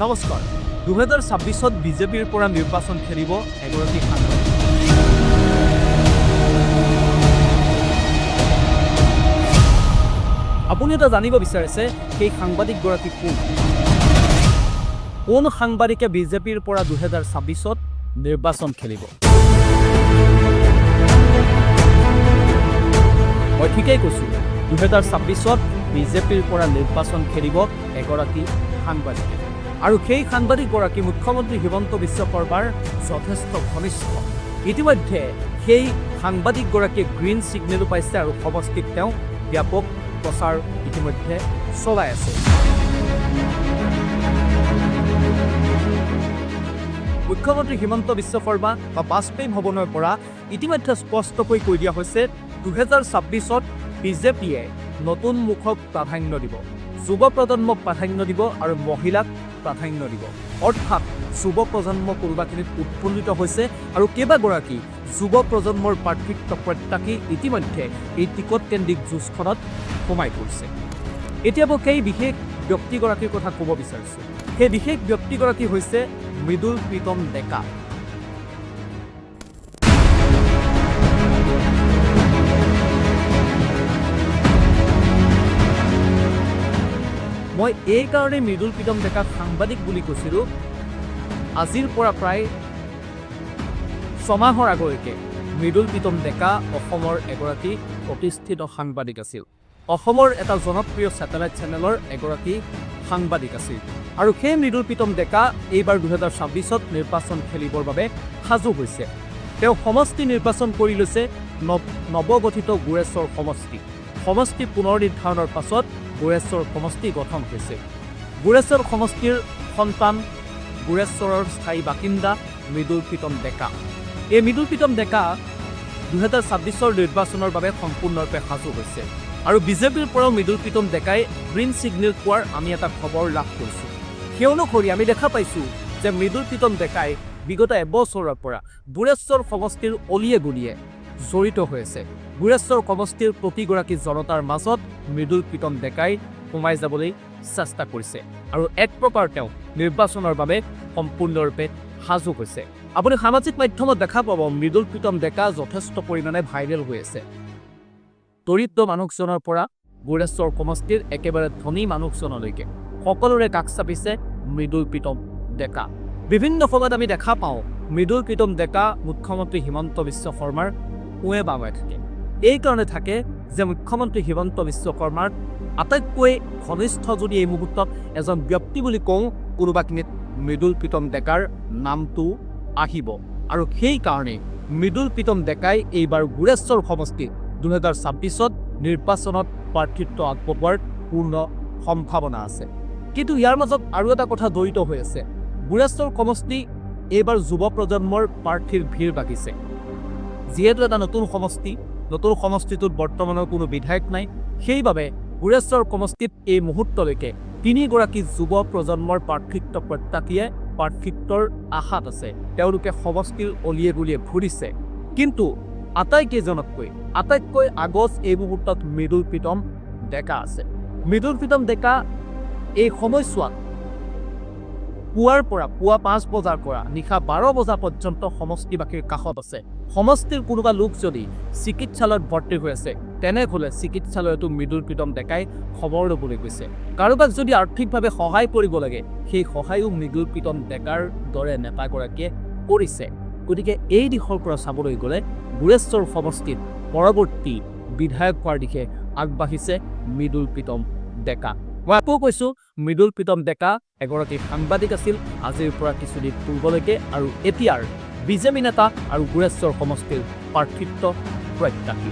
নমস্কাৰ 2026ত বিজেপিৰ পৰা নিৰ্বাচন খেলিব এগৰাকী সাংবাদিক আপুনি এটা জানিব বিচাৰিছে সেই সাংবাদিকগৰাকী কোন সাংবাদিকে বিজেপিৰ পৰা 2026ত নিৰ্বাচন খেলিব মই ঠিকেই কৈছোঁ 2026ত বিজেপিৰ পৰা নিৰ্বাচন খেলিব এগৰাকী সাংবাদিকে আৰু সেই সাংবাদিকগৰাকী মুখ্যমন্ত্ৰী হিমন্ত বিশ্ব শৰ্মাৰ যথেষ্ট ঘনিষ্ঠ ইতিমধ্যে সেই সাংবাদিকগৰাকীয়ে গ্ৰীণ ছিগনেলো পাইছে আৰু সমষ্টিত তেওঁ ব্যাপক প্ৰচাৰ ইতিমধ্যে চলাই আছে মুখ্যমন্ত্ৰী হিমন্ত বিশ্ব শৰ্মা বা বাজপেয়ী ভৱনৰ পৰা ইতিমধ্যে স্পষ্টকৈ কৈ দিয়া হৈছে 2026ত বিজেপিয়ে নতুন মুখক প্ৰাধান্য দিব যুৱ প্ৰজন্মক প্ৰাধান্য দিব আৰু মহিলাক প্ৰাধান্য দিব অৰ্থাৎ যুৱ প্ৰজন্ম কোনোবাখিনিত উৎফুল্লিত হৈছে আৰু কেইবাগৰাকী যুৱ প্ৰজন্মৰ প্ৰাৰ্থিত্ব প্ৰত্যাশী ইতিমধ্যে এই টিকট কেন্দ্ৰিক যুঁজখনত সোমাই পৰিছে এতিয়া মই সেই বিশেষ ব্যক্তিগৰাকীৰ কথা ক'ব বিচাৰিছোঁ সেই বিশেষ ব্যক্তিগৰাকী হৈছে মৃদুল প্ৰীতম ডেকা মই এই কাৰণে মৃদুল প্ৰীতম ডেকাক সাংবাদিক বুলি কৈছিলোঁ আজিৰ পৰা প্ৰায় 6 মাহৰ আগলৈকে মৃদুল প্ৰীতম ডেকা অসমৰ এগৰাকী প্ৰতিষ্ঠিত সাংবাদিক আছিল অসমৰ এটা জনপ্ৰিয় ছেটেলাইট চেনেলৰ এগৰাকী সাংবাদিক আছিল আৰু সেই মৃদুল প্ৰীতম ডেকা এইবাৰ 2026ত নিৰ্বাচন খেলিবৰ বাবে সাজু হৈছে তেওঁ সমষ্টি নিৰ্বাচন কৰি লৈছে নৱগঠিত গুৰেশ্বৰ সমষ্টি পুনৰ নিৰ্ধাৰণৰ পাছত গুৰেশ্বৰ সমষ্টি গঠন হৈছে গুৰেশ্বৰ সমষ্টিৰ সন্তান গুৰেশ্বৰৰ স্থায়ী বাসিন্দা মৃদুল প্ৰীতম ডেকা এই মৃদুল প্ৰীতম ডেকা 2026ৰ নিৰ্বাচনৰ বাবে সম্পূৰ্ণৰূপে সাজু হৈছে আৰু বিজেপিৰ পৰাও মৃদুল প্ৰীতম ডেকাই গ্ৰীণ ছিগনেল পোৱাৰ আমি এটা খবৰ লাভ কৰিছোঁ সেই অনুসৰি আমি দেখা পাইছোঁ যে মৃদুল প্ৰীতম ডেকাই বিগত এবছৰৰ পৰা গুৰেশ্বৰ সমষ্টিৰ অলিয়ে গলিয়ে জড়িত হৈ আছে গুৰেশ্বৰ সমষ্টিৰ প্ৰতিগৰাকী জনতাৰ মাজত মৃদুল প্ৰীতম ডেকাই সোমাই যাবলৈ চেষ্টা কৰিছে আৰু এক প্ৰকাৰ তেওঁ নিৰ্বাচনৰ বাবে সম্পূৰ্ণৰূপে সাজু হৈছে আপুনি সামাজিক মাধ্যমত দেখা পাব মৃদুল প্ৰীতম ডেকা যথেষ্ট পৰিমাণে ভাইৰেল হৈ আছে দৰিদ্ৰ মানুহজনৰ পৰা গুৰেশ্বৰ সমষ্টিৰ একেবাৰে ধনী মানুহজনলৈকে সকলোৰে কাষ চাপিছে মৃদুল প্ৰীতম ডেকা বিভিন্ন সময়ত আমি দেখা পাওঁ মৃদুল প্ৰীতম ডেকা মুখ্যমন্ত্ৰী হিমন্ত বিশ্ব শৰ্মাৰ উৱে বাৱে থাকে এই কাৰণে থাকে যে মুখ্যমন্ত্ৰী হিমন্ত বিশ্ব শৰ্মাৰ আটাইতকৈ ঘনিষ্ঠ যদি এই মুহূৰ্তত এজন ব্যক্তি বুলি কওঁ কোনোবাখিনিত মৃদুল প্ৰীতম ডেকাৰ নামটো আহিব আৰু সেই কাৰণে মৃদুল প্ৰীতম ডেকাই এইবাৰ গুৰেশ্বৰ সমষ্টি 2026ত নিৰ্বাচনত প্ৰাৰ্থিত্ব আগবঢ়োৱাৰ পূৰ্ণ সম্ভাৱনা আছে কিন্তু ইয়াৰ মাজত আৰু এটা কথা জড়িত হৈ আছে গুৰেশ্বৰ সমষ্টি এইবাৰ যুৱ প্ৰজন্মৰ প্ৰাৰ্থীৰ ভিৰ বাঢ়িছে যিহেতু এটা নতুন সমষ্টিটোত বৰ্তমানৰ কোনো বিধায়ক নাই সেইবাবে গুৰেশ্বৰ সমষ্টিত এই মুহূৰ্তলৈকে 3গৰাকী যুৱ প্ৰজন্মৰ প্ৰাৰ্থিত্ব প্ৰত্যাশীয়ে প্ৰাৰ্থিত্বৰ আশাত আছে তেওঁলোকে সমষ্টিৰ অলিয়ে গলিয়ে ঘূৰিছে কিন্তু আটাইতকৈ আগত এই মুহূৰ্তত মৃদুল প্ৰীতম ডেকা আছে মৃদুল প্ৰীতম ডেকা এই সময়ছোৱাত পুৱাৰ পৰা পুৱা 5 বজাৰ পৰা নিশা 12 বজা পৰ্যন্ত সমষ্টিবাসীৰ কাষত আছে সমষ্টিৰ কোনোবা লোক যদি চিকিৎসালয়ত ভৰ্তি হৈ আছে তেনেহ'লে চিকিৎসালয়তো মৃদুল প্ৰীতম ডেকাই খবৰ ল'বলৈ গৈছে কাৰোবাক যদি আৰ্থিকভাৱে সহায় কৰিব লাগে সেই সহায়ো মৃদুল প্ৰীতম ডেকাৰ দৰে নেতাগৰাকীয়ে কৰিছে গতিকে এই দিশৰ পৰা চাবলৈ গ'লে গুৰেশ্বৰ সমষ্টিত পৰৱৰ্তী বিধায়ক হোৱাৰ দিশে আগবাঢ়িছে মৃদুল প্ৰীতম ডেকা মই আকৌ কৈছোঁ মৃদুল প্ৰীতম ডেকা এগৰাকী সাংবাদিক আছিল আজিৰ পৰা কিছুদিন পূৰ্বলৈকে আৰু এতিয়াৰ বিজেপি নেতা আৰু গুৰেশ্বৰ সমষ্টিৰ প্ৰাৰ্থিত্ব প্ৰত্যাশী